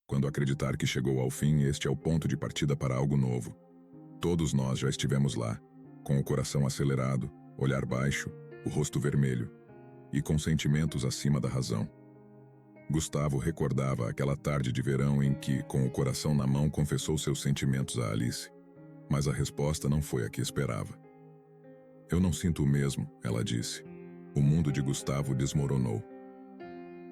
quando acreditar que chegou ao fim, este é o ponto de partida para algo novo. Todos nós já estivemos lá, com o coração acelerado, olhar baixo, o rosto vermelho, e com sentimentos acima da razão. Gustavo recordava aquela tarde de verão em que, com o coração na mão, confessou seus sentimentos a Alice. Mas a resposta não foi a que esperava. "Eu não sinto o mesmo", ela disse. O mundo de Gustavo desmoronou.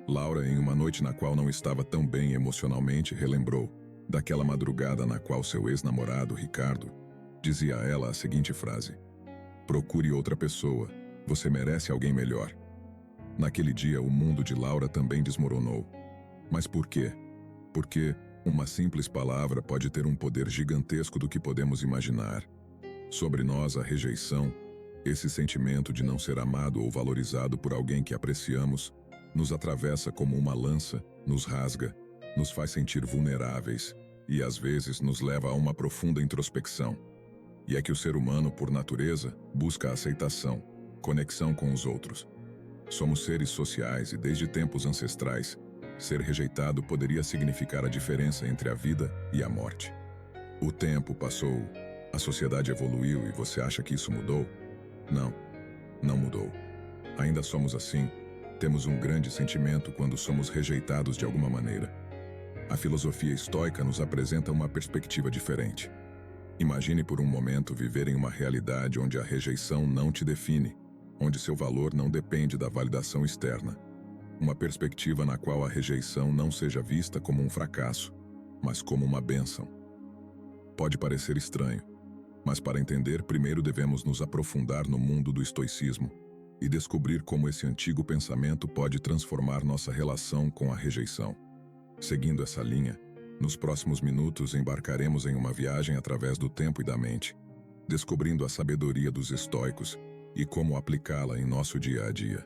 Laura, em uma noite na qual não estava tão bem emocionalmente, relembrou daquela madrugada na qual seu ex-namorado, Ricardo, dizia a ela a seguinte frase: "Procure outra pessoa, você merece alguém melhor." Naquele dia, o mundo de Laura também desmoronou. Mas por quê? Porque uma simples palavra pode ter um poder gigantesco do que podemos imaginar. Sobre nós, a rejeição, esse sentimento de não ser amado ou valorizado por alguém que apreciamos, nos atravessa como uma lança, nos rasga, nos faz sentir vulneráveis e, às vezes, nos leva a uma profunda introspecção. E é que o ser humano, por natureza, busca aceitação, conexão com os outros. Somos seres sociais e, desde tempos ancestrais, ser rejeitado poderia significar a diferença entre a vida e a morte. O tempo passou, a sociedade evoluiu e você acha que isso mudou? Não, não mudou. Ainda somos assim, temos um grande sentimento quando somos rejeitados de alguma maneira. A filosofia estoica nos apresenta uma perspectiva diferente. Imagine por um momento viver em uma realidade onde a rejeição não te define, onde seu valor não depende da validação externa. Uma perspectiva na qual a rejeição não seja vista como um fracasso, mas como uma bênção. Pode parecer estranho, mas para entender, primeiro devemos nos aprofundar no mundo do estoicismo e descobrir como esse antigo pensamento pode transformar nossa relação com a rejeição. Seguindo essa linha, nos próximos minutos embarcaremos em uma viagem através do tempo e da mente, descobrindo a sabedoria dos estoicos e como aplicá-la em nosso dia a dia.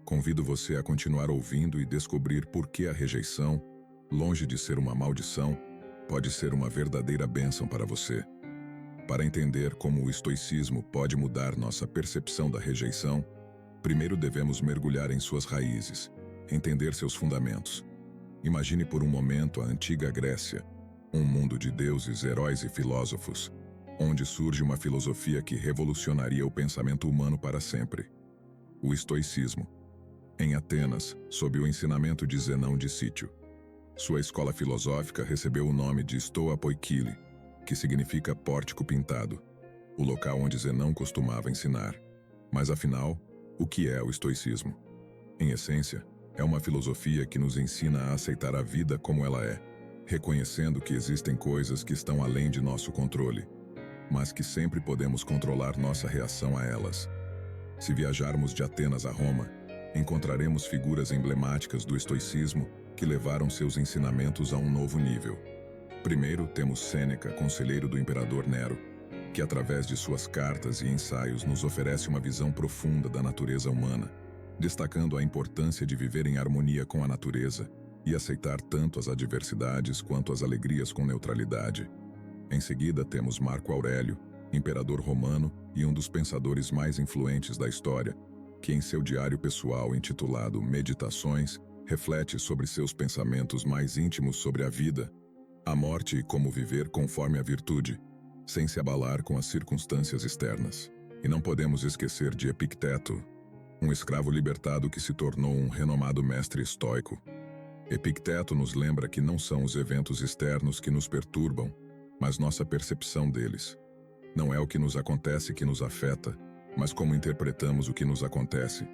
Convido você a continuar ouvindo e descobrir por que a rejeição, longe de ser uma maldição, pode ser uma verdadeira bênção para você. Para entender como o estoicismo pode mudar nossa percepção da rejeição, primeiro devemos mergulhar em suas raízes, entender seus fundamentos. Imagine por um momento a antiga Grécia, um mundo de deuses, heróis e filósofos, onde surge uma filosofia que revolucionaria o pensamento humano para sempre: o estoicismo. Em Atenas, sob o ensinamento de Zenão de Cítio, sua escola filosófica recebeu o nome de Stoa Poikile, que significa pórtico pintado, o local onde Zenão costumava ensinar. Mas afinal, o que é o estoicismo? Em essência, é uma filosofia que nos ensina a aceitar a vida como ela é, reconhecendo que existem coisas que estão além de nosso controle, mas que sempre podemos controlar nossa reação a elas. Se viajarmos de Atenas a Roma, encontraremos figuras emblemáticas do estoicismo que levaram seus ensinamentos a um novo nível. Primeiro, temos Sêneca, conselheiro do imperador Nero, que através de suas cartas e ensaios nos oferece uma visão profunda da natureza humana, destacando a importância de viver em harmonia com a natureza e aceitar tanto as adversidades quanto as alegrias com neutralidade. Em seguida, temos Marco Aurélio, imperador romano e um dos pensadores mais influentes da história, que em seu diário pessoal intitulado Meditações, reflete sobre seus pensamentos mais íntimos sobre a vida, a morte e como viver conforme a virtude, sem se abalar com as circunstâncias externas. E não podemos esquecer de Epicteto, um escravo libertado que se tornou um renomado mestre estoico. Epicteto nos lembra que não são os eventos externos que nos perturbam, mas nossa percepção deles. Não é o que nos acontece que nos afeta, mas como interpretamos o que nos acontece.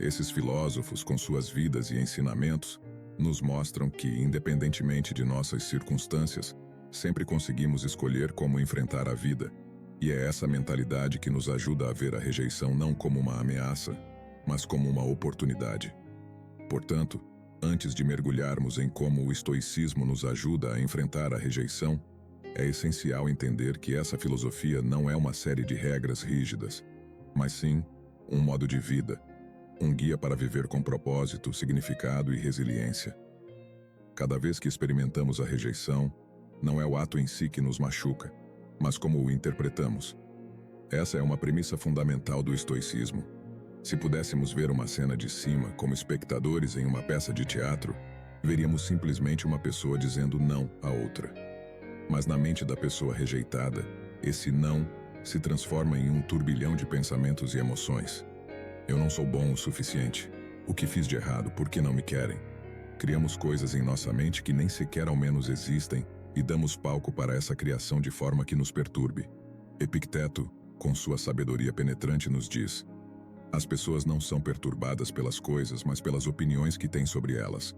Esses filósofos, com suas vidas e ensinamentos, nos mostram que, independentemente de nossas circunstâncias, sempre conseguimos escolher como enfrentar a vida, e é essa mentalidade que nos ajuda a ver a rejeição não como uma ameaça, mas como uma oportunidade. Portanto, antes de mergulharmos em como o estoicismo nos ajuda a enfrentar a rejeição, é essencial entender que essa filosofia não é uma série de regras rígidas, mas sim um modo de vida, um guia para viver com propósito, significado e resiliência. Cada vez que experimentamos a rejeição, não é o ato em si que nos machuca, mas como o interpretamos. Essa é uma premissa fundamental do estoicismo. Se pudéssemos ver uma cena de cima como espectadores em uma peça de teatro, Veríamos simplesmente uma pessoa dizendo não a outra. Mas na mente da pessoa rejeitada, esse não se transforma em um turbilhão de pensamentos e emoções. Eu não sou bom o suficiente. O que fiz de errado? Por que não me querem? Criamos coisas em nossa mente que nem sequer ao menos existem e damos palco para essa criação de forma que nos perturbe. Epicteto, com sua sabedoria penetrante, nos diz: as pessoas não são perturbadas pelas coisas, mas pelas opiniões que têm sobre elas.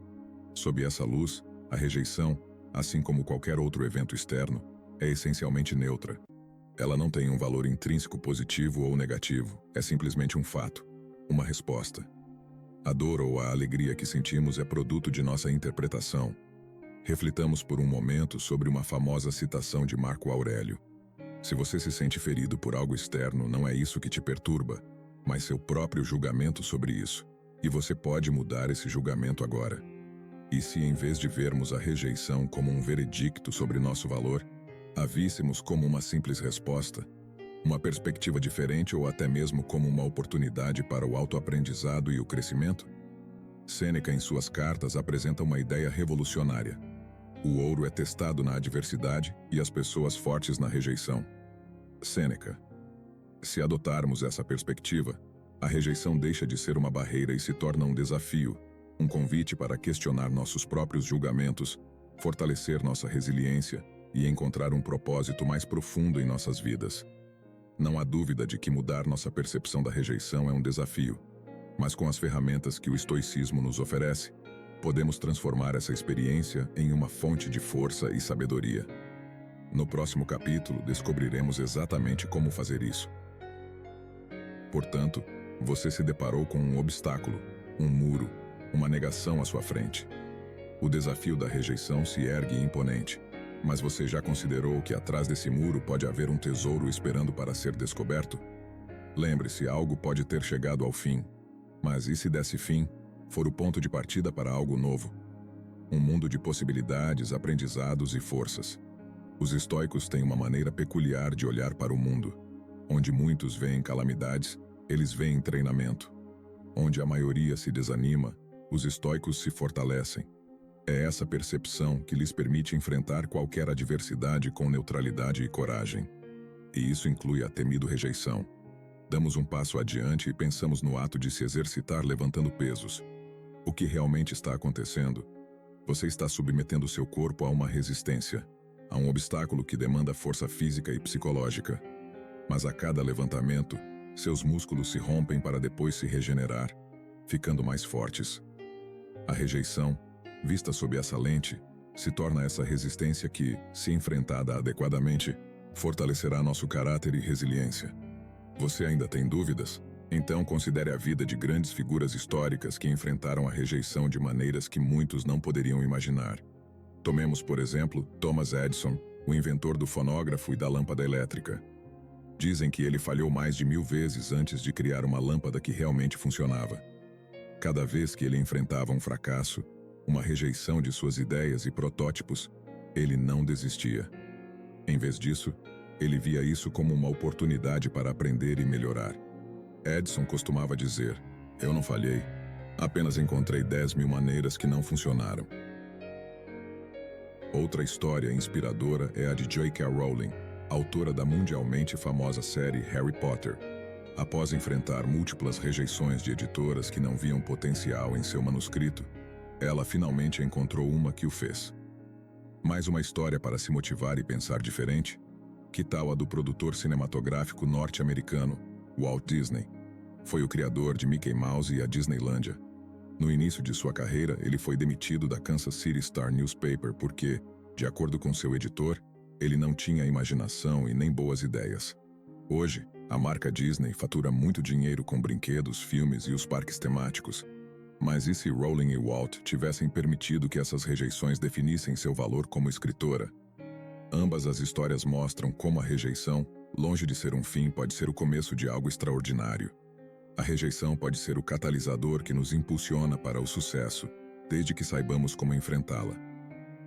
Sob essa luz, a rejeição, assim como qualquer outro evento externo, é essencialmente neutra. Ela não tem um valor intrínseco positivo ou negativo, é simplesmente um fato, uma resposta. A dor ou a alegria que sentimos é produto de nossa interpretação. Reflitamos por um momento sobre uma famosa citação de Marco Aurélio. Se você se sente ferido por algo externo, não é isso que te perturba, mas seu próprio julgamento sobre isso. E você pode mudar esse julgamento agora. E se, em vez de vermos a rejeição como um veredicto sobre nosso valor, a víssemos como uma simples resposta, uma perspectiva diferente ou até mesmo como uma oportunidade para o autoaprendizado e o crescimento? Sêneca, em suas cartas, apresenta uma ideia revolucionária. O ouro é testado na adversidade e as pessoas fortes na rejeição. Sêneca. Se adotarmos essa perspectiva, a rejeição deixa de ser uma barreira e se torna um desafio, um convite para questionar nossos próprios julgamentos, fortalecer nossa resiliência e encontrar um propósito mais profundo em nossas vidas. Não há dúvida de que mudar nossa percepção da rejeição é um desafio, mas com as ferramentas que o estoicismo nos oferece, podemos transformar essa experiência em uma fonte de força e sabedoria. No próximo capítulo, descobriremos exatamente como fazer isso. Portanto, você se deparou com um obstáculo, um muro, uma negação à sua frente. O desafio da rejeição se ergue imponente, mas você já considerou que atrás desse muro pode haver um tesouro esperando para ser descoberto? Lembre-se, algo pode ter chegado ao fim, mas e se desse fim for o ponto de partida para algo novo? Um mundo de possibilidades, aprendizados e forças. Os estoicos têm uma maneira peculiar de olhar para o mundo. Onde muitos veem calamidades, eles veem treinamento. Onde a maioria se desanima, os estoicos se fortalecem. É essa percepção que lhes permite enfrentar qualquer adversidade com neutralidade e coragem. E isso inclui a temida rejeição. Damos um passo adiante e pensamos no ato de se exercitar levantando pesos. O que realmente está acontecendo? Você está submetendo seu corpo a uma resistência, a um obstáculo que demanda força física e psicológica. Mas a cada levantamento, seus músculos se rompem para depois se regenerar, ficando mais fortes. A rejeição, vista sob essa lente, se torna essa resistência que, se enfrentada adequadamente, fortalecerá nosso caráter e resiliência. Você ainda tem dúvidas? Então considere a vida de grandes figuras históricas que enfrentaram a rejeição de maneiras que muitos não poderiam imaginar. Tomemos, por exemplo, Thomas Edison, o inventor do fonógrafo e da lâmpada elétrica. Dizem que ele falhou mais de 1000 vezes antes de criar uma lâmpada que realmente funcionava. Cada vez que ele enfrentava um fracasso, uma rejeição de suas ideias e protótipos, ele não desistia. Em vez disso, ele via isso como uma oportunidade para aprender e melhorar. Edison costumava dizer: "Eu não falhei, apenas encontrei 10.000 maneiras que não funcionaram." Outra história inspiradora é a de J.K. Rowling, autora da mundialmente famosa série Harry Potter. Após enfrentar múltiplas rejeições de editoras que não viam potencial em seu manuscrito, ela finalmente encontrou uma que o fez. Mais uma história para se motivar e pensar diferente? Que tal a do produtor cinematográfico norte-americano, Walt Disney? Foi o criador de Mickey Mouse e a Disneylândia. No início de sua carreira, ele foi demitido da Kansas City Star Newspaper porque, de acordo com seu editor, ele não tinha imaginação e nem boas ideias. Hoje, a marca Disney fatura muito dinheiro com brinquedos, filmes e os parques temáticos. Mas e se Rowling e Walt tivessem permitido que essas rejeições definissem seu valor como escritora? Ambas as histórias mostram como a rejeição, longe de ser um fim, pode ser o começo de algo extraordinário. A rejeição pode ser o catalisador que nos impulsiona para o sucesso, desde que saibamos como enfrentá-la.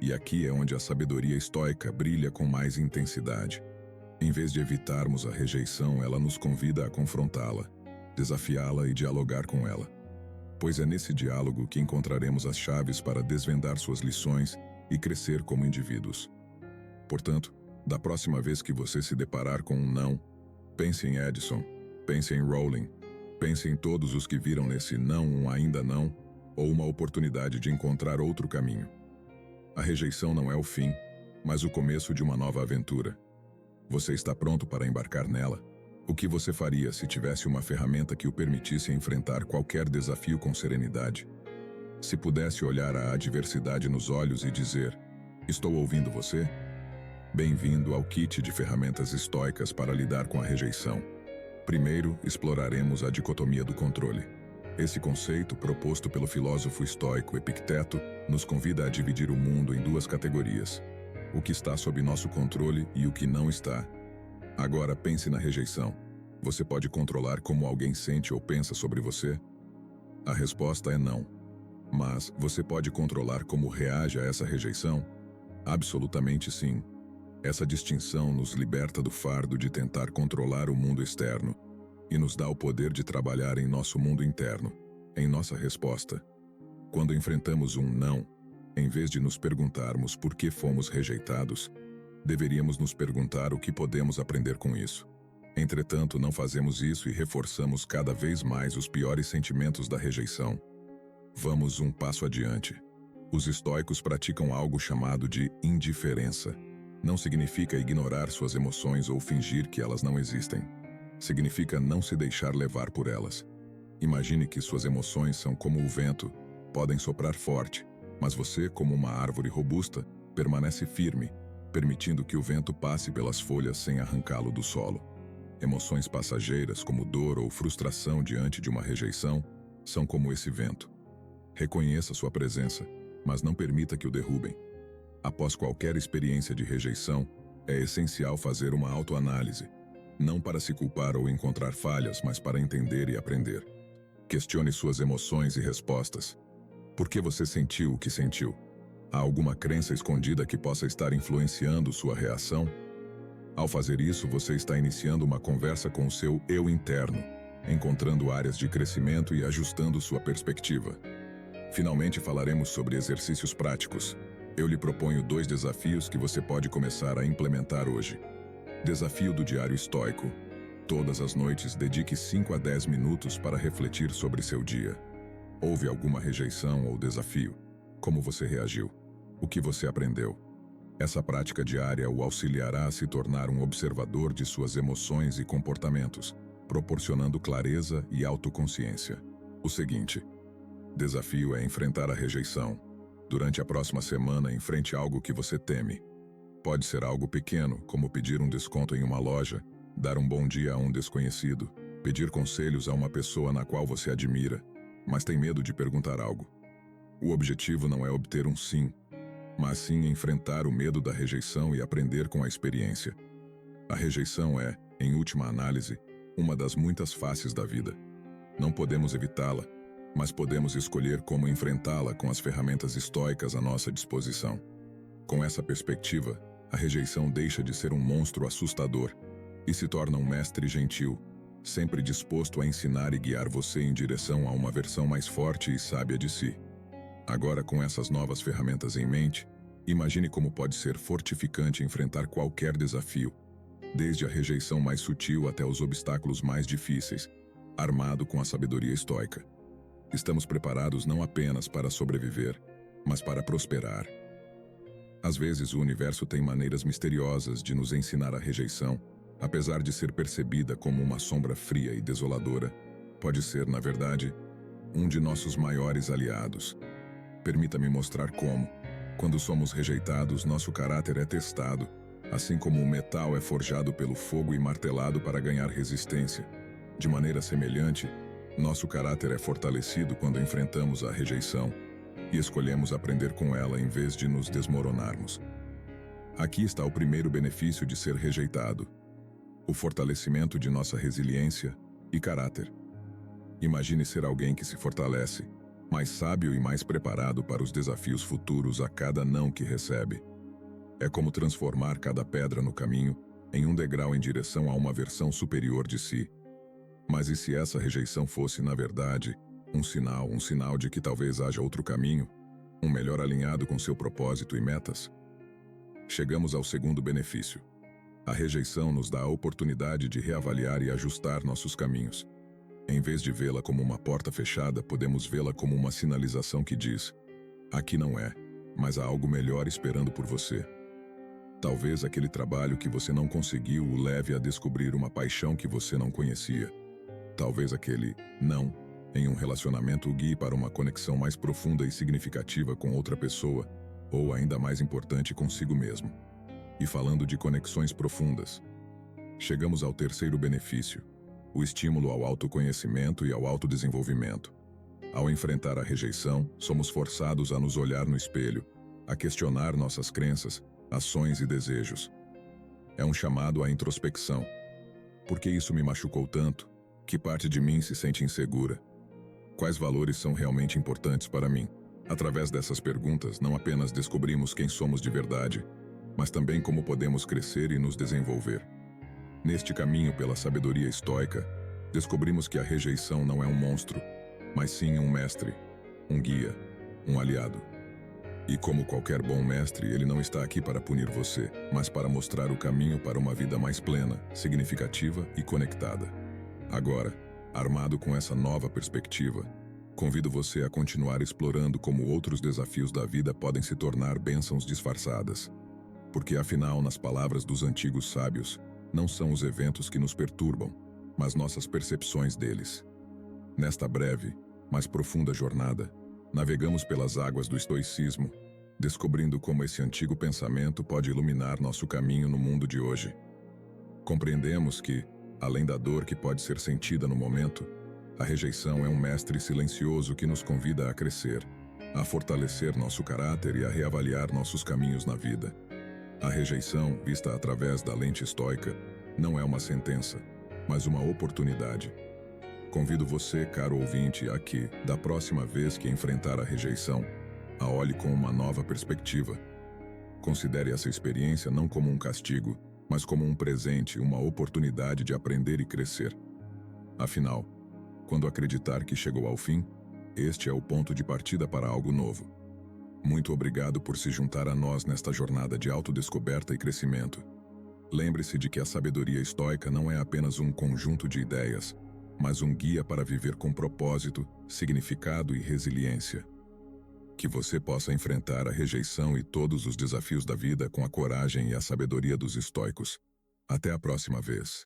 E aqui é onde a sabedoria estoica brilha com mais intensidade. Em vez de evitarmos a rejeição, ela nos convida a confrontá-la, desafiá-la e dialogar com ela. pois é nesse diálogo que encontraremos as chaves para desvendar suas lições e crescer como indivíduos. Portanto, da próxima vez que você se deparar com um não, pense em Edison, pense em Rowling, pense em todos os que viram nesse não um ainda não, ou uma oportunidade de encontrar outro caminho. A rejeição não é o fim, mas o começo de uma nova aventura. Você está pronto para embarcar nela? O que você faria se tivesse uma ferramenta que o permitisse enfrentar qualquer desafio com serenidade? Se pudesse olhar a adversidade nos olhos e dizer: "Estou ouvindo você"? Bem-vindo ao kit de ferramentas estoicas para lidar com a rejeição. Primeiro, exploraremos a dicotomia do controle. Esse conceito, proposto pelo filósofo estoico Epicteto, nos convida a dividir o mundo em duas categorias: o que está sob nosso controle e o que não está. Agora pense na rejeição. Você pode controlar como alguém sente ou pensa sobre você? A resposta é não. Mas você pode controlar como reage a essa rejeição? Absolutamente sim. Essa distinção nos liberta do fardo de tentar controlar o mundo externo e nos dá o poder de trabalhar em nosso mundo interno, em nossa resposta. Quando enfrentamos um não, em vez de nos perguntarmos por que fomos rejeitados, deveríamos nos perguntar o que podemos aprender com isso. Entretanto, não fazemos isso e reforçamos cada vez mais os piores sentimentos da rejeição. Vamos um passo adiante. Os estoicos praticam algo chamado de indiferença. Não significa ignorar suas emoções ou fingir que elas não existem. Significa não se deixar levar por elas. Imagine que suas emoções são como o vento, podem soprar forte, mas você, como uma árvore robusta, permanece firme, permitindo que o vento passe pelas folhas sem arrancá-lo do solo. Emoções passageiras, como dor ou frustração diante de uma rejeição, são como esse vento. Reconheça sua presença, mas não permita que o derrubem. Após qualquer experiência de rejeição, é essencial fazer uma autoanálise, não para se culpar ou encontrar falhas, mas para entender e aprender. Questione suas emoções e respostas. Por que você sentiu o que sentiu? Há alguma crença escondida que possa estar influenciando sua reação? Ao fazer isso, você está iniciando uma conversa com o seu eu interno, encontrando áreas de crescimento e ajustando sua perspectiva. Finalmente falaremos sobre exercícios práticos. Eu lhe proponho 2 desafios que você pode começar a implementar hoje. Desafio do Diário Estoico. Todas as noites, dedique 5 a 10 minutos para refletir sobre seu dia. Houve alguma rejeição ou desafio? Como você reagiu? O que você aprendeu? Essa prática diária o auxiliará a se tornar um observador de suas emoções e comportamentos, proporcionando clareza e autoconsciência. O seguinte: desafio é enfrentar a rejeição. Durante a próxima semana, enfrente algo que você teme. Pode ser algo pequeno, como pedir um desconto em uma loja, dar um bom dia a um desconhecido, pedir conselhos a uma pessoa na qual você admira, mas tem medo de perguntar algo. O objetivo não é obter um sim, mas sim enfrentar o medo da rejeição e aprender com a experiência. A rejeição é, em última análise, uma das muitas faces da vida. Não podemos evitá-la, mas podemos escolher como enfrentá-la com as ferramentas estoicas à nossa disposição. Com essa perspectiva, a rejeição deixa de ser um monstro assustador e se torna um mestre gentil, sempre disposto a ensinar e guiar você em direção a uma versão mais forte e sábia de si. Agora, com essas novas ferramentas em mente, imagine como pode ser fortificante enfrentar qualquer desafio, desde a rejeição mais sutil até os obstáculos mais difíceis, armado com a sabedoria estoica. Estamos preparados não apenas para sobreviver, mas para prosperar. Às vezes, o universo tem maneiras misteriosas de nos ensinar a rejeição, apesar de ser percebida como uma sombra fria e desoladora. Pode ser, na verdade, um de nossos maiores aliados. Permita-me mostrar como, quando somos rejeitados, nosso caráter é testado, assim como o metal é forjado pelo fogo e martelado para ganhar resistência. De maneira semelhante, nosso caráter é fortalecido quando enfrentamos a rejeição e escolhemos aprender com ela em vez de nos desmoronarmos. Aqui está o primeiro benefício de ser rejeitado: o fortalecimento de nossa resiliência e caráter. Imagine ser alguém que se fortalece, mais sábio e mais preparado para os desafios futuros a cada não que recebe. É como transformar cada pedra no caminho em um degrau em direção a uma versão superior de si. Mas e se essa rejeição fosse, na verdade, Um sinal de que talvez haja outro caminho, um melhor alinhado com seu propósito e metas. Chegamos ao segundo benefício. A rejeição nos dá a oportunidade de reavaliar e ajustar nossos caminhos. Em vez de vê-la como uma porta fechada, podemos vê-la como uma sinalização que diz: aqui não é, mas há algo melhor esperando por você. Talvez aquele trabalho que você não conseguiu o leve a descobrir uma paixão que você não conhecia. Talvez aquele não em um relacionamento o guie para uma conexão mais profunda e significativa com outra pessoa, ou ainda mais importante, consigo mesmo. E falando de conexões profundas, chegamos ao terceiro benefício, o estímulo ao autoconhecimento e ao autodesenvolvimento. Ao enfrentar a rejeição, somos forçados a nos olhar no espelho, a questionar nossas crenças, ações e desejos. É um chamado à introspecção. Por que isso me machucou tanto? Que parte de mim se sente insegura? Quais valores são realmente importantes para mim? Através dessas perguntas, não apenas descobrimos quem somos de verdade, mas também como podemos crescer e nos desenvolver. Neste caminho pela sabedoria estoica, descobrimos que a rejeição não é um monstro, mas sim um mestre, um guia, um aliado. E como qualquer bom mestre, ele não está aqui para punir você, mas para mostrar o caminho para uma vida mais plena, significativa e conectada. Agora, armado com essa nova perspectiva, convido você a continuar explorando como outros desafios da vida podem se tornar bênçãos disfarçadas. Porque afinal, nas palavras dos antigos sábios, não são os eventos que nos perturbam, mas nossas percepções deles. Nesta breve, mas profunda jornada, navegamos pelas águas do estoicismo, descobrindo como esse antigo pensamento pode iluminar nosso caminho no mundo de hoje. Compreendemos que, além da dor que pode ser sentida no momento, a rejeição é um mestre silencioso que nos convida a crescer, a fortalecer nosso caráter e a reavaliar nossos caminhos na vida. A rejeição, vista através da lente estoica, não é uma sentença, mas uma oportunidade. Convido você, caro ouvinte, a que, da próxima vez que enfrentar a rejeição, a olhe com uma nova perspectiva. Considere essa experiência não como um castigo, mas como um presente, uma oportunidade de aprender e crescer. Afinal, quando acreditar que chegou ao fim, este é o ponto de partida para algo novo. Muito obrigado por se juntar a nós nesta jornada de autodescoberta e crescimento. Lembre-se de que a sabedoria estoica não é apenas um conjunto de ideias, mas um guia para viver com propósito, significado e resiliência. Que você possa enfrentar a rejeição e todos os desafios da vida com a coragem e a sabedoria dos estoicos. Até a próxima vez.